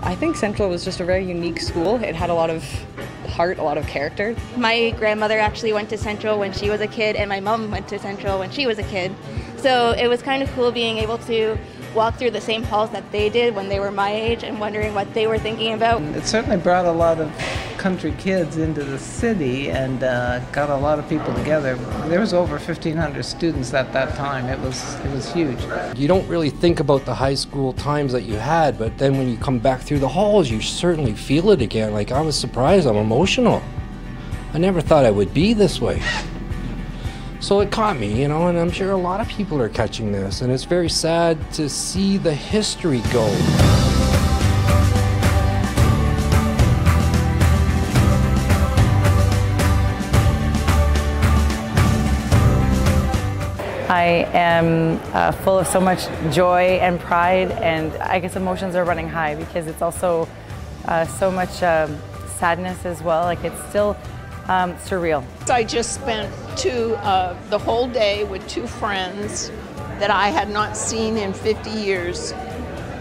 I think Central was just a very unique school. It had a lot of heart, a lot of character. My grandmother actually went to Central when she was a kid, and my mom went to Central when she was a kid. So it was kind of cool being able to walk through the same halls that they did when they were my age and wondering what they were thinking about. It certainly brought a lot of country kids into the city and got a lot of people together. There was over 1,500 students at that time. It was huge. You don't really think about the high school times that you had, but then when you come back through the halls, you certainly feel it again. Like, I was surprised, I'm emotional. I never thought I would be this way. So it caught me, you know, and I'm sure a lot of people are catching this, and it's very sad to see the history go. I am full of so much joy and pride, and I guess emotions are running high because it's also so much sadness as well. Like, it's still surreal. I just spent the whole day with two friends that I had not seen in 50 years.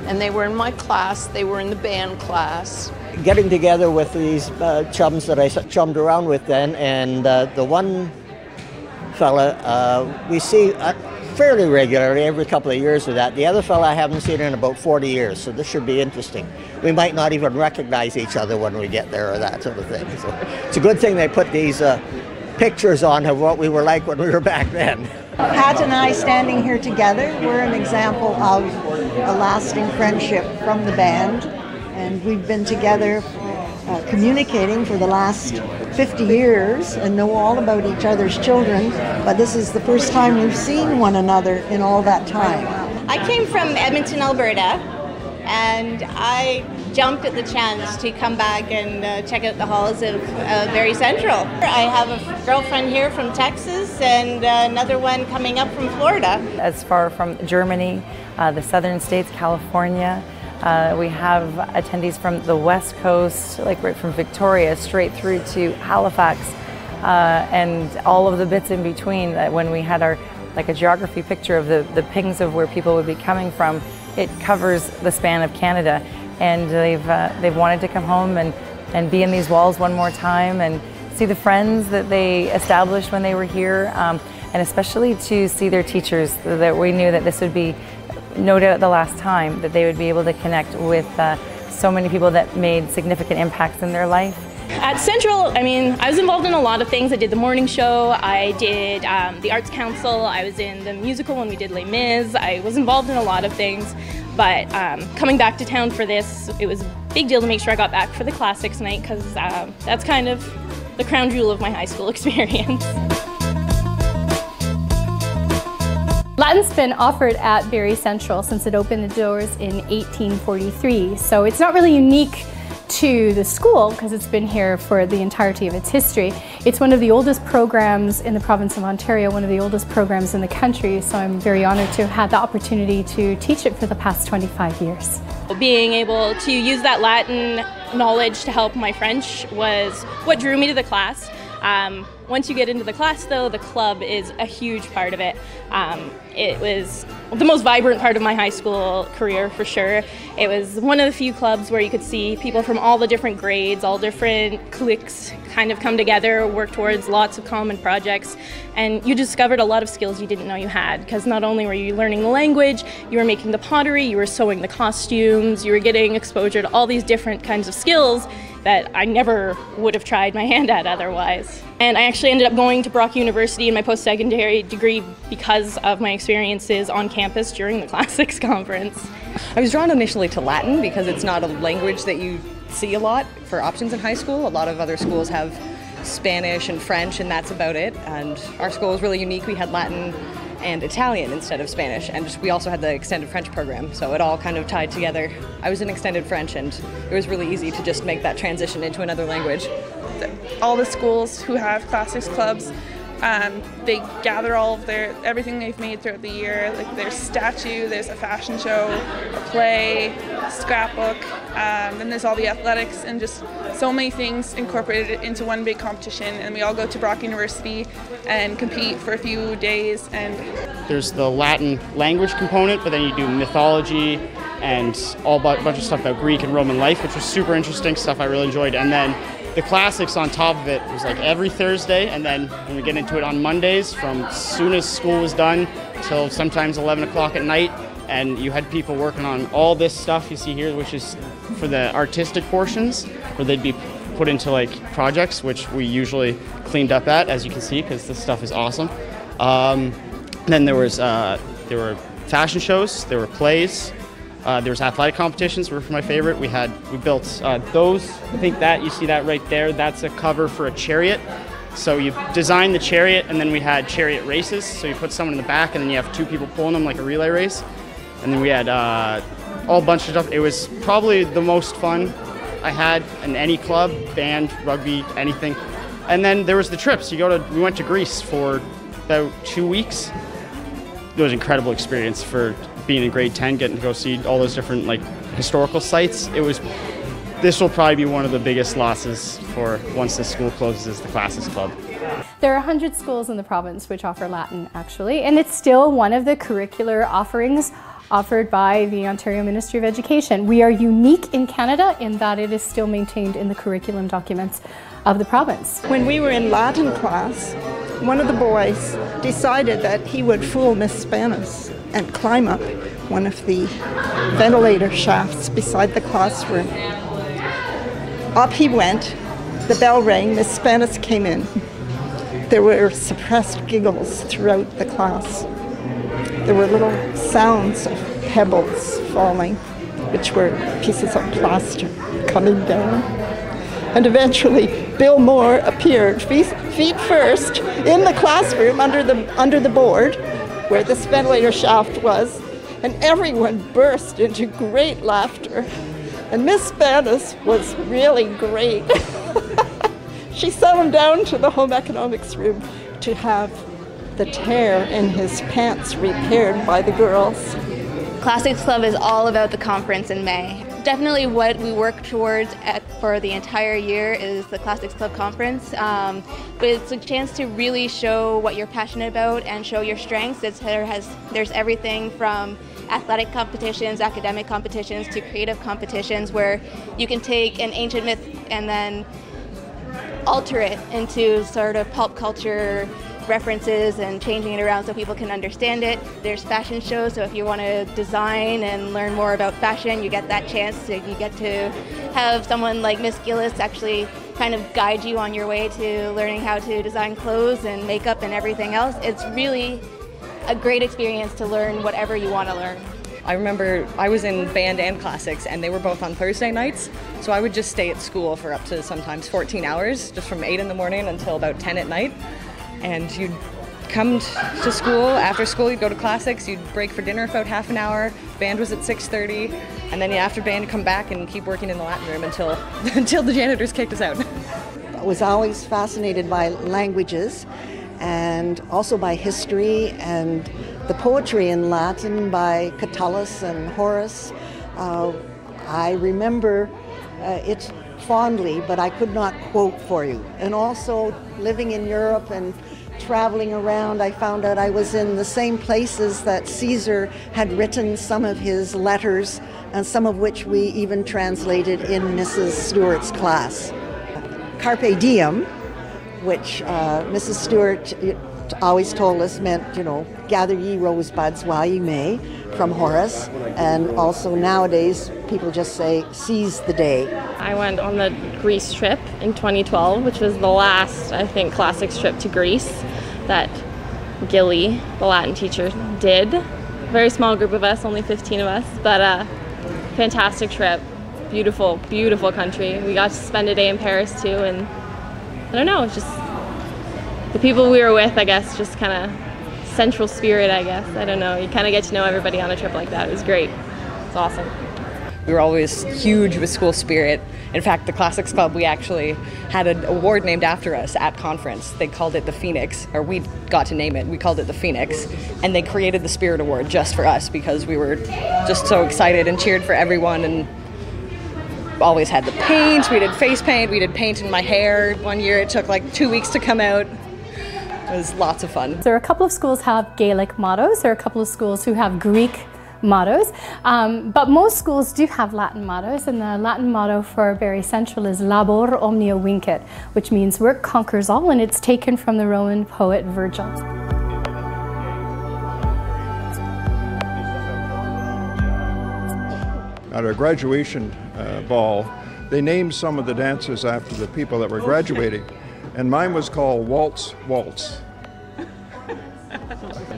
And they were in my class, they were in the band class. Getting together with these chums that I chummed around with then, and the one fella we see fairly regularly, every couple of years with that. The other fella I haven't seen in about 40 years, so this should be interesting. We might not even recognize each other when we get there or that sort of thing. So it's a good thing they put these pictures on of what we were like when we were back then. Pat and I standing here together, we're an example of a lasting friendship from the band, and we've been together communicating for the last 50 years and know all about each other's children, but this is the first time we've seen one another in all that time. I came from Edmonton, Alberta, and I jumped at the chance to come back and check out the halls of Barrie Central. I have a girlfriend here from Texas and another one coming up from Florida. As far from Germany, the southern states, California, we have attendees from the West Coast, like right from Victoria straight through to Halifax, and all of the bits in between. That when we had our like a geography picture of the pings of where people would be coming from, it covers the span of Canada, and they've wanted to come home and be in these walls one more time and see the friends that they established when they were here, and especially to see their teachers. That we knew that this would be no doubt the last time that they would be able to connect with so many people that made significant impacts in their life. At Central, I was involved in a lot of things. I did the morning show, I did the Arts Council, I was in the musical when we did Les Mis. I was involved in a lot of things, but coming back to town for this, it was a big deal to make sure I got back for the classics night, because that's kind of the crown jewel of my high school experience. Latin's been offered at Barrie Central since it opened the doors in 1843, so it's not really unique to the school because it's been here for the entirety of its history. It's one of the oldest programs in the province of Ontario, one of the oldest programs in the country, so I'm very honored to have had the opportunity to teach it for the past 25 years. Being able to use that Latin knowledge to help my French was what drew me to the class. Once you get into the class, though, the club is a huge part of it. It was the most vibrant part of my high school career, for sure. It was one of the few clubs where you could see people from all the different grades, all different cliques kind of come together, work towards lots of common projects, and you discovered a lot of skills you didn't know you had, because not only were you learning the language, you were making the pottery, you were sewing the costumes, you were getting exposure to all these different kinds of skills that I never would have tried my hand at otherwise. And I actually ended up going to Brock University in my post-secondary degree because of my experiences on campus during the Classics Conference. I was drawn initially to Latin because it's not a language that you see a lot for options in high school. A lot of other schools have Spanish and French, and that's about it. And our school was really unique. We had Latin and Italian instead of Spanish, and we also had the extended French program, so it all kind of tied together. I was in extended French, and it was really easy to just make that transition into another language. All the schools who have classics clubs, they gather all of everything they've made throughout the year. Like, there's statue, there's a fashion show, a play, a scrapbook, then there's all the athletics, and just so many things incorporated into one big competition. And we all go to Brock University and compete for a few days. And there's the Latin language component, but then you do mythology and a bunch of stuff about Greek and Roman life, which was super interesting stuff I really enjoyed. And then the classics on top of it was like every Thursday, and then when we get into it on Mondays, from as soon as school was done till sometimes 11 o'clock at night, and you had people working on all this stuff you see here, which is for the artistic portions, where they'd be put into like projects, which we usually cleaned up at, as you can see, because this stuff is awesome. Then there were fashion shows, there were plays, there was athletic competitions, which were my favorite. We built those. I think that you see that right there. That's a cover for a chariot. So you design the chariot, and then we had chariot races. So you put someone in the back, and then you have two people pulling them like a relay race. And then we had all bunch of stuff. It was probably the most fun I had in any club, band, rugby, anything. And then there was the trips. We went to Greece for about 2 weeks. It was an incredible experience for being in grade 10, getting to go see all those different like historical sites. This will probably be one of the biggest losses for once the school closes, is the Classics Club. There are 100 schools in the province which offer Latin, actually, and it's still one of the curricular offerings offered by the Ontario Ministry of Education. We are unique in Canada in that it is still maintained in the curriculum documents of the province. When we were in Latin class, one of the boys decided that he would fool Miss Spanis and climb up one of the ventilator shafts beside the classroom. Up he went, the bell rang, Miss Spanis came in. There were suppressed giggles throughout the class. There were little sounds of pebbles falling, which were pieces of plaster coming down. And eventually, Bill Moore appeared, feet first, in the classroom under the board where this ventilator shaft was, and everyone burst into great laughter. And Miss Spanis was really great. She sent him down to the home economics room to have the tear in his pants repaired by the girls. Classics Club is all about the conference in May. Definitely what we work towards for the entire year is the Classics Club conference. But it's a chance to really show what you're passionate about and show your strengths. There's everything from athletic competitions, academic competitions, to creative competitions where you can take an ancient myth and then alter it into sort of pulp culture references and changing it around so people can understand it. There's fashion shows, so if you want to design and learn more about fashion, you get that chance. So you get to have someone like Miss Gillis actually kind of guide you on your way to learning how to design clothes and makeup and everything else. It's really a great experience to learn whatever you want to learn. I remember I was in band and classics, and they were both on Thursday nights, so I would just stay at school for up to sometimes 14 hours, just from 8 in the morning until about 10 at night. And you'd come to school, after school you'd go to classics, you'd break for dinner for about half an hour, band was at 6:30, and then after band you'd come back and keep working in the Latin room until the janitors kicked us out. I was always fascinated by languages and also by history and the poetry in Latin by Catullus and Horace. I remember it fondly, but I could not quote for you. And also living in Europe and traveling around, I found out I was in the same places that Caesar had written some of his letters, and some of which we even translated in Mrs. Stewart's class. Carpe diem, which Mrs. Stewart always told us meant, gather ye rosebuds while ye may, from Horace. And also nowadays, people just say, seize the day. I went on the Greece trip in 2012, which was the last, I think, classics trip to Greece that Gilly, the Latin teacher, did. Very small group of us, only 15 of us, but fantastic trip. Beautiful, beautiful country. We got to spend a day in Paris too, and I don't know, it's just the people we were with, I guess, just kind of central spirit, I guess. I don't know. You kind of get to know everybody on a trip like that. It was great. It's awesome. We were always huge with school spirit. In fact, the Classics Club, we actually had an award named after us at conference. They called it the Phoenix, or we got to name it. We called it the Phoenix. And they created the Spirit Award just for us because we were just so excited and cheered for everyone, and always had the paint. We did face paint. We did paint in my hair. One year it took like 2 weeks to come out. It was lots of fun. There are a couple of schools have Gaelic mottos. There are a couple of schools who have Greek mottos, but most schools do have Latin mottos, and the Latin motto for Barrie Central is Labor Omnia Vincit, which means work conquers all, and it's taken from the Roman poet Virgil. At our graduation ball, they named some of the dances after the people that were graduating, and mine was called Waltz Waltz.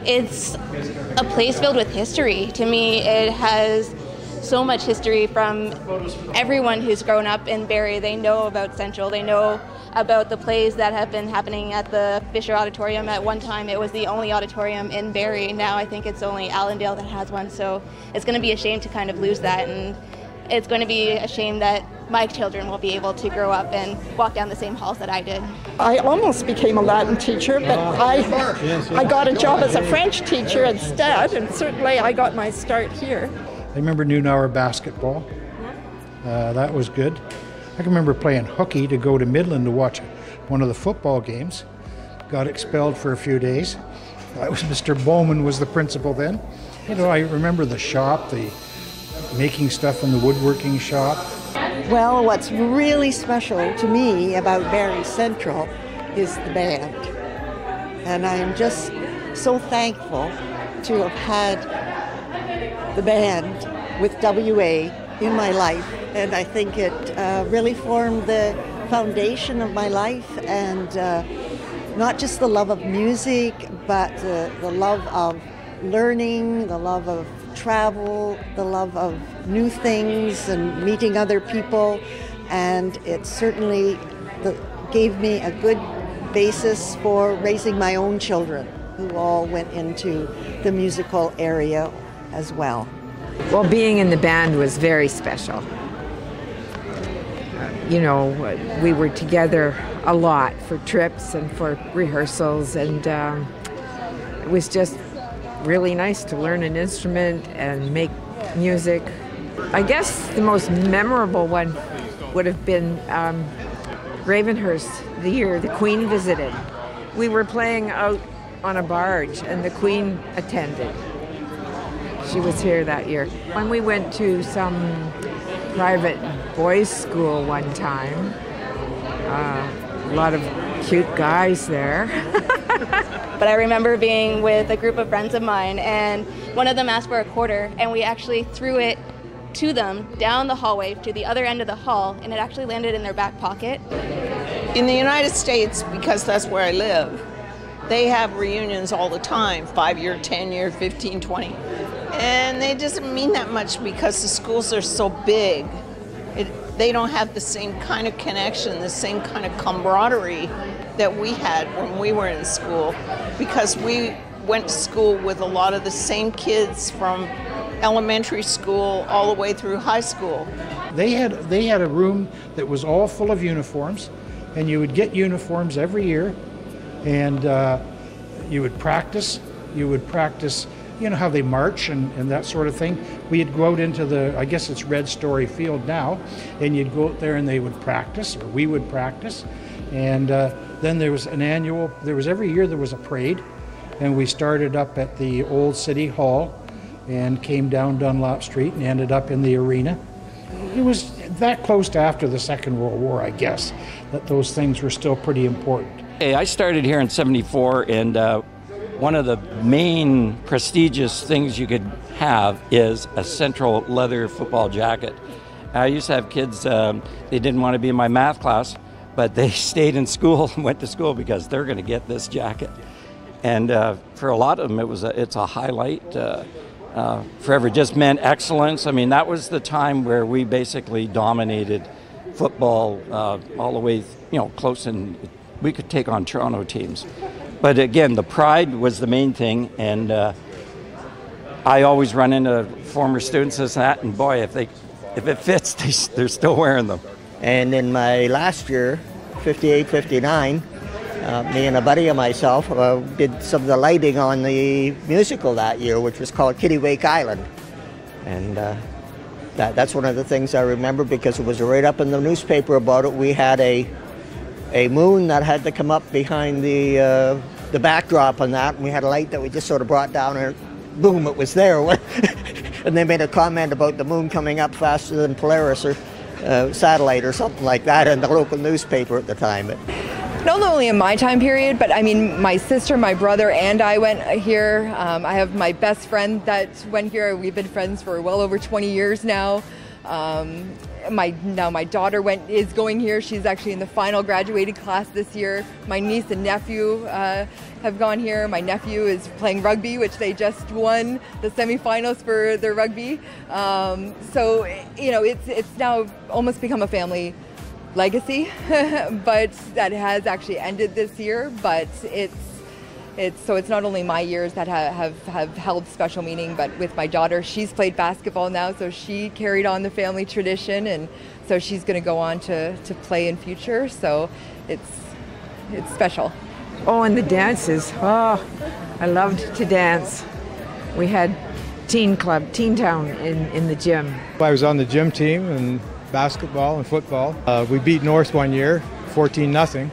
It's a place filled with history. To me, it has so much history from everyone who's grown up in Barrie. They know about Central. They know about the plays that have been happening at the Fisher Auditorium. At one time, it was the only auditorium in Barrie. Now I think it's only Allendale that has one. So it's going to be a shame to kind of lose that, and it's going to be a shame that my children will be able to grow up and walk down the same halls that I did. I almost became a Latin teacher, but I got a job as a French teacher instead, and certainly I got my start here. I remember noon hour basketball. That was good. I can remember playing hooky to go to Midland to watch one of the football games. Got expelled for a few days. That was Mr. Bowman was the principal then. You know, I remember the shop, the making stuff in the woodworking shop. Well, what's really special to me about Barrie Central is the band. And I am just so thankful to have had the band with WA in my life. And I think it really formed the foundation of my life, and not just the love of music, but the love of learning, the love of travel, the love of new things and meeting other people, and it certainly gave me a good basis for raising my own children, who all went into the musical area as well. Well, being in the band was very special. You know, we were together a lot for trips and for rehearsals, and it was just really nice to learn an instrument and make music. I guess the most memorable one would have been Ravenhurst, the year the Queen visited. We were playing out on a barge and the Queen attended. She was here that year. When we went to some private boys' school one time, a lot of cute guys there. But I remember being with a group of friends of mine, and one of them asked for a quarter, and we actually threw it to them down the hallway to the other end of the hall, and it actually landed in their back pocket. In the United States, because that's where I live, they have reunions all the time, 5-year, 10-year, 15, 20. And they doesn't mean that much because the schools are so big. They don't have the same kind of connection, the same kind of camaraderie that we had when we were in school, because we went to school with a lot of the same kids from elementary school all the way through high school. They had a room that was all full of uniforms, and you would get uniforms every year, and you would practice. You know how they march and that sort of thing. We'd go out into the, I guess it's Red Story Field now, and you'd go out there and they would practice, or we would practice. And then there was every year there was a parade, and we started up at the old City Hall and came down Dunlop Street and ended up in the arena. It was that close to after the Second World War, I guess, that those things were still pretty important. Hey, I started here in '74, and one of the main prestigious things you could have is a Central leather football jacket. I used to have kids, they didn't want to be in my math class, but they stayed in school and went to school because they're going to get this jacket. And for a lot of them, it's a highlight. Forever just meant excellence. I mean, that was the time where we basically dominated football all the way, close, and we could take on Toronto teams. But again, the pride was the main thing, and I always run into former students as that, and boy, if it fits, they're still wearing them. And in my last year, 58, 59, me and a buddy of myself did some of the lighting on the musical that year, which was called Kittiwake Island. And that's one of the things I remember because it was right up in the newspaper about it. We had a moon that had to come up behind the backdrop on that, and we had a light that we just sort of brought down, and boom, it was there. And they made a comment about the moon coming up faster than Polaris or satellite or something like that in the local newspaper at the time. Not only in my time period, but I mean, my sister, my brother, and I went here. I have my best friend that went here. We've been friends for well over 20 years now. My daughter is going here. She's actually in the final graduating class this year. My niece and nephew have gone here. My nephew is playing rugby, which they just won the semifinals for their rugby. So you know, it's now almost become a family legacy, but that has actually ended this year. But it's not only my years that have held special meaning, but with my daughter, she's played basketball now, so she carried on the family tradition, and so she's going to go on to play in future. So it's special. Oh, and the dances. Oh, I loved to dance. We had Teen Club, Teen Town in the gym. I was on the gym team and basketball and football. We beat North one year, 14-0.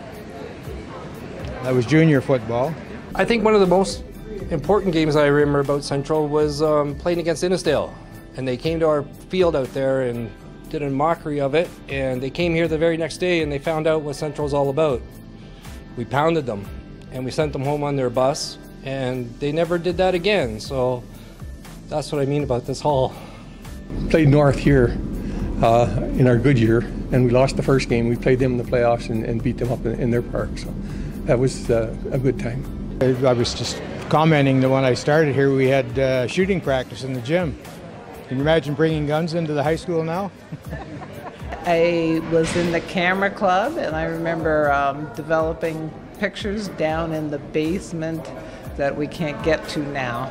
That was junior football. I think one of the most important games I remember about Central was playing against Innisdale. And they came to our field out there and did a mockery of it. And they came here the very next day and they found out what Central's all about. We pounded them and we sent them home on their bus. And they never did that again. So that's what I mean about this hall. Played North here in our good year, and we lost the first game. We played them in the playoffs and beat them up in their park. So that was a good time. I was just commenting that when I started here, we had shooting practice in the gym. Can you imagine bringing guns into the high school now? I was in the camera club, and I remember developing pictures down in the basement that we can't get to now.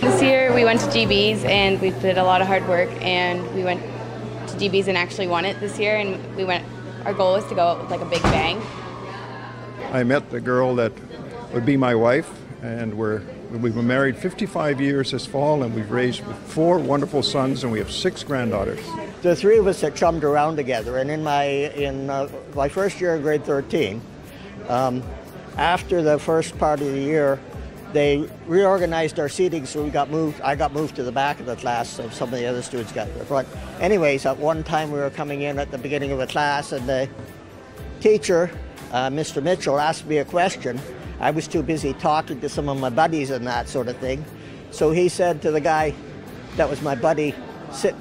This year we went to GB's and we did a lot of hard work, and we went to GB's and actually won it this year, and our goal was to go out with like a big bang. I met the girl that would be my wife, and we've been married 55 years this fall, and we've raised 4 wonderful sons, and we have 6 granddaughters. The three of us that chummed around together, and in my first year of grade 13, after the first part of the year, they reorganized our seating, so I got moved to the back of the class, so some of the other students got to the front. Anyways, at one time we were coming in at the beginning of a class, and the teacher, Mr. Mitchell, asked me a question. I was too busy talking to some of my buddies and that sort of thing. So he said to the guy that was my buddy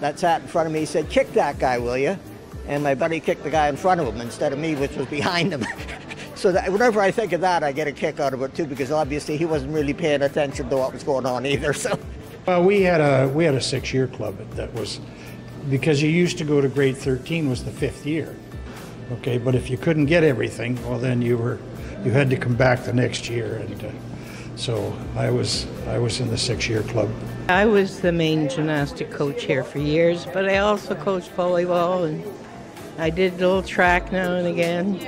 that sat in front of me, he said, "Kick that guy, will you?" And my buddy kicked the guy in front of him instead of me, which was behind him. So that whenever I think of that, I get a kick out of it too, because obviously he wasn't really paying attention to what was going on either. So, well, we had a 6-year club that was, because you used to go to grade 13 was the 5th year. Okay, but if you couldn't get everything, well, then you had to come back the next year, and so I was in the 6-year club. I was the main gymnastic coach here for years, but I also coached volleyball, and I did a little track now and again.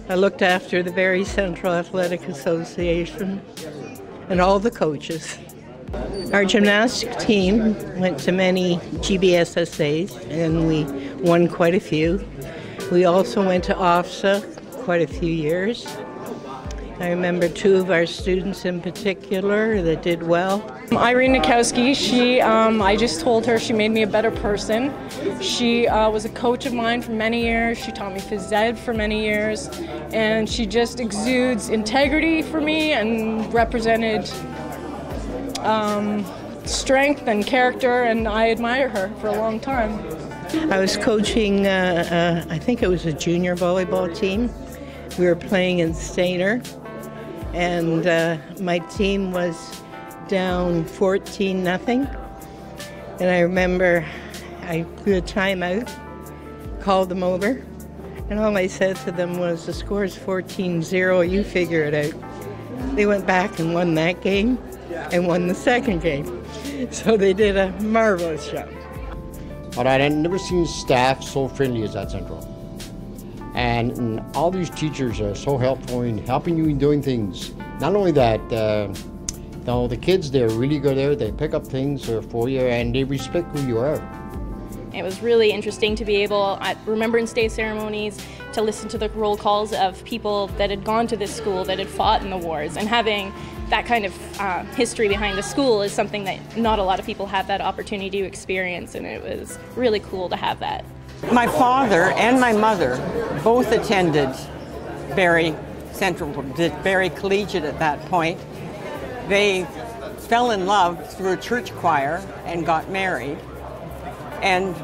I looked after the Barrie Central Athletic Association and all the coaches. Our gymnastic team went to many GBSSAs, and we won quite a few. We also went to OFSA quite a few years. I remember 2 of our students in particular that did well. Irene Nikowski, I just told her she made me a better person. She was a coach of mine for many years. She taught me phys ed for many years, and she just exudes integrity for me and represented strength and character, and I admire her for a long time. I was coaching, I think it was a junior volleyball team. We were playing in Stainer, and my team was down 14-0. And I remember I threw a timeout, called them over, and all I said to them was, "The score is 14-0, you figure it out." They went back and won that game and won the second game. So they did a marvelous job. But I had never seen staff so friendly as at Central. And all these teachers are so helpful in helping you in doing things. Not only that, the kids, they're really good there. They pick up things for you, and they respect who you are. It was really interesting to be able, at Remembrance Day ceremonies, to listen to the roll calls of people that had gone to this school, that had fought in the wars, and having that kind of history behind the school is something that not a lot of people have that opportunity to experience, and it was really cool to have that. My father and my mother both attended Barrie Central, Barrie Collegiate at that point. They fell in love through a church choir and got married. And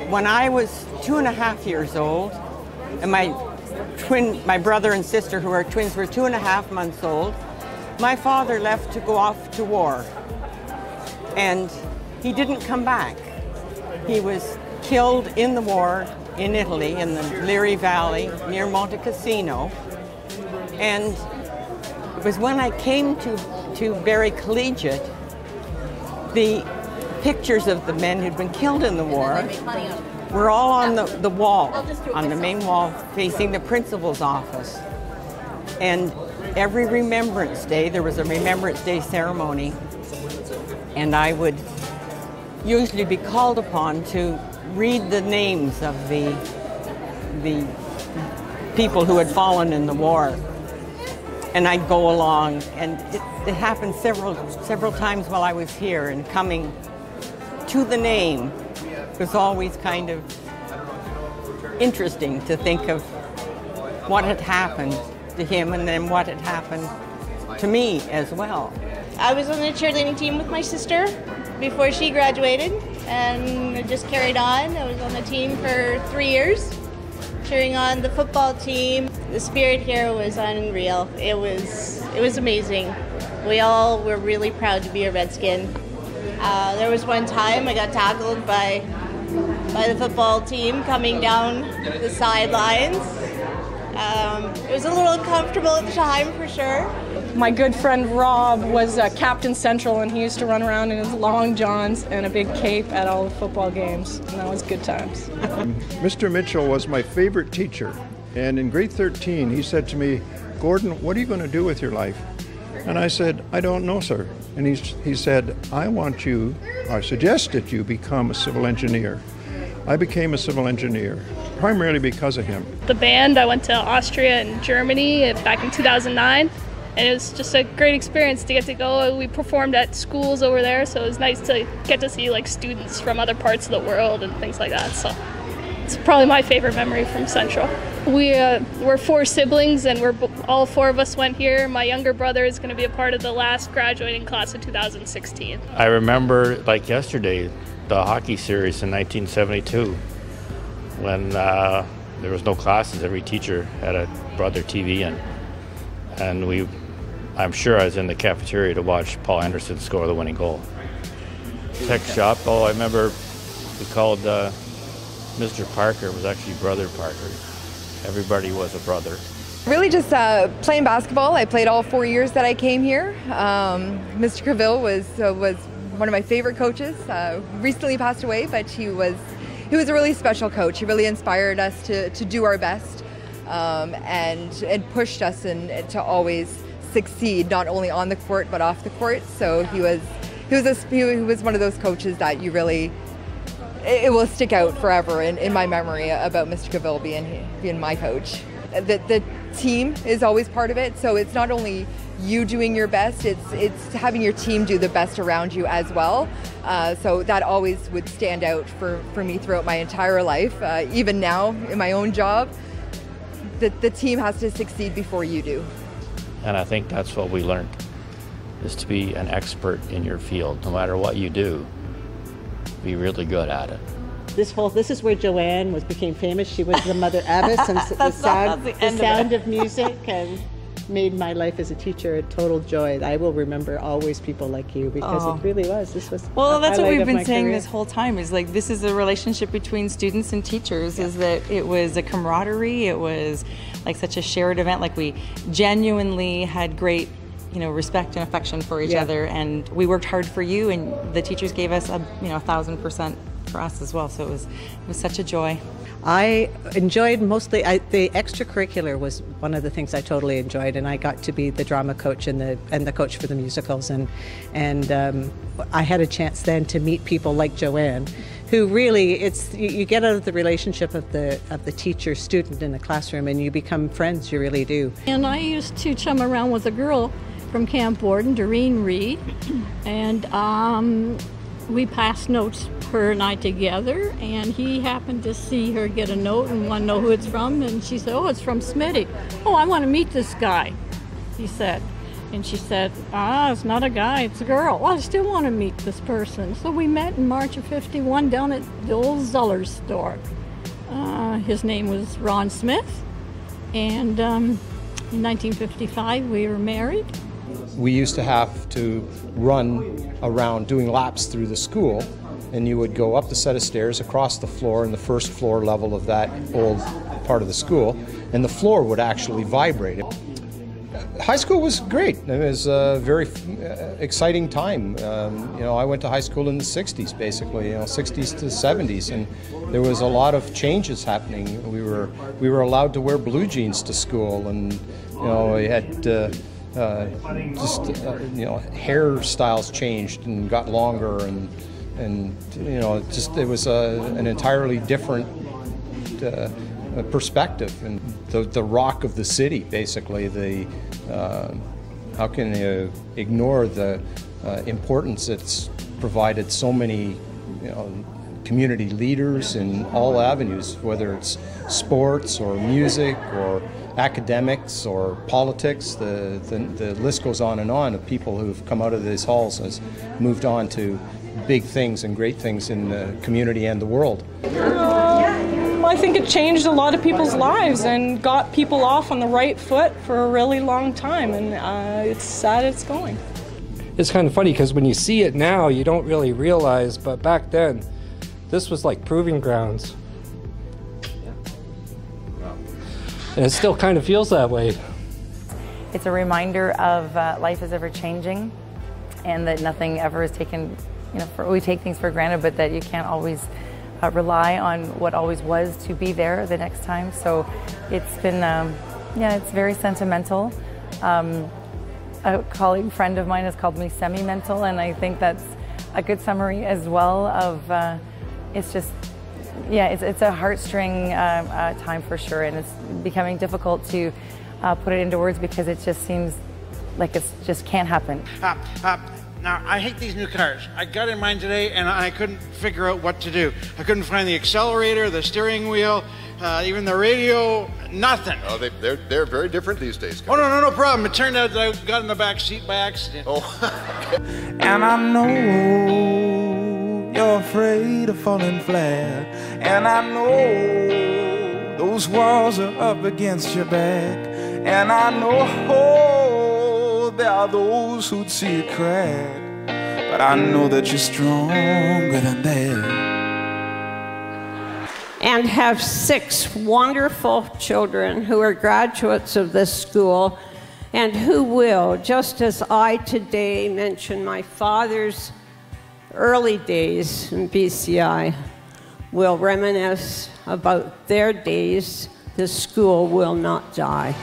when I was 2.5 years old, and my brother and sister, who are twins, were 2.5 months old, my father left to go off to war. And he didn't come back. He was killed in the war in Italy, in the Liri Valley, near Monte Cassino. And it was when I came to Barrie Collegiate, the pictures of the men who'd been killed in the war were all on the wall, on the main wall facing the principal's office. And every Remembrance Day, there was a Remembrance Day ceremony, and I would usually be called upon to read the names of the people who had fallen in the war. And I'd go along, and it happened several times while I was here, and coming to the name was always kind of interesting to think of what had happened to him and then what had happened to me as well. I was on the cheerleading team with my sister before she graduated, and it just carried on. I was on the team for 3 years, cheering on the football team. The spirit here was unreal. It was amazing. We all were really proud to be a Redskin. There was one time I got tackled by the football team coming down the sidelines. It was a little uncomfortable at the time, for sure. My good friend Rob was Captain Central, and he used to run around in his long johns and a big cape at all the football games, and that was good times. Mr. Mitchell was my favorite teacher, and in grade 13 he said to me, "Gordon, what are you going to do with your life?" And I said, "I don't know, sir." And he said, I suggested you become a civil engineer." I became a civil engineer, primarily because of him. The band, I went to Austria and Germany back in 2009, and it was just a great experience to get to go. We performed at schools over there, so it was nice to get to see like students from other parts of the world and things like that. So it's probably my favorite memory from Central. We're 4 siblings, and all 4 of us went here. My younger brother is going to be a part of the last graduating class of 2016. I remember like yesterday the hockey series in 1972 when there was no classes. Every teacher brought their TV in, and I'm sure I was in the cafeteria to watch Paul Anderson score the winning goal. Tech shop, I remember we called Mr. Parker. It was actually Brother Parker. Everybody was a brother. Really just playing basketball. I played all 4 years that I came here. Mr. Cavill was one of my favorite coaches. Recently passed away, but he was a really special coach. He really inspired us to do our best and pushed us to always succeed, not only on the court but off the court. So he was one of those coaches that you really, it will stick out forever in my memory about Mr. Cavill being my coach. The team is always part of it, so it's not only you doing your best, it's having your team do the best around you as well. So that always would stand out for me throughout my entire life. Even now in my own job, the team has to succeed before you do. And I think that's what we learned, is to be an expert in your field. No matter what you do, be really good at it. This is where Joanne became famous. She was the Mother Abbess, and the sound of music and made my life as a teacher a total joy. I will remember always people like you, because it really was. This was well, that's what we've been saying career. This whole time, is like this is a relationship between students and teachers. Is that it was a camaraderie. It was like such a shared event. Like we genuinely had great, respect and affection for each other, and we worked hard for you, and the teachers gave us 1,000% for us as well. So it was such a joy. I enjoyed mostly the extracurricular was one of the things I totally enjoyed, and I got to be the drama coach and the coach for the musicals, and I had a chance then to meet people like Joanne, who really you get out of the relationship of the teacher student in the classroom, and you become friends. You really do. And I used to chum around with a girl from Camp Borden, Doreen Reed, and we passed notes, her and I together, and he happened to see her get a note and want to know who it's from, and she said, oh, it's from Smitty. Oh, I want to meet this guy, he said. And she said, it's not a guy, it's a girl. Well, I still want to meet this person. So we met in March of '51 down at the old Zuller's store. His name was Ron Smith, and in 1955 we were married. We used to have to run around doing laps through the school, and you would go up the set of stairs across the floor in the first floor level of that old part of the school, and the floor would actually vibrate. High school was great. It was a very exciting time. I went to high school in the 60s, basically, 60s to 70s, and there was a lot of changes happening. We were allowed to wear blue jeans to school, and we had hairstyles changed and got longer, and it was an entirely different perspective, and the rock of the city, basically. How can you ignore the importance it's provided so many community leaders in all avenues, whether it's sports or music or academics or politics. The list goes on and on of people who've come out of these halls and has moved on to big things and great things in the community and the world. I think it changed a lot of people's lives and got people off on the right foot for a really long time, and it's sad it's going. It's kind of funny because when you see it now, you don't really realize, but back then, this was like proving grounds. And it still kind of feels that way. It's a reminder of life is ever changing, and that nothing ever is taken, we take things for granted, but that you can't always rely on what always was to be there the next time. So it's been, it's very sentimental. A colleague friend of mine has called me semi-mental, and I think that's a good summary as well of, it's just, it's a heartstring time for sure, and it's becoming difficult to put it into words because it just seems like it just can't happen. Now, I hate these new cars. I got in mine today and I couldn't figure out what to do. I couldn't find the accelerator, the steering wheel, even the radio, nothing. Oh, they're very different these days. Oh, no problem. It turned out that I got in the back seat by accident. Oh, okay. And I know you're afraid of falling flat. And I know those walls are up against your back. And I know there are those who'd see a crack, but I know that you're stronger than that. And have 6 wonderful children who are graduates of this school and who will, just as I today mention my father's early days in BCI, will reminisce about their days. The school will not die.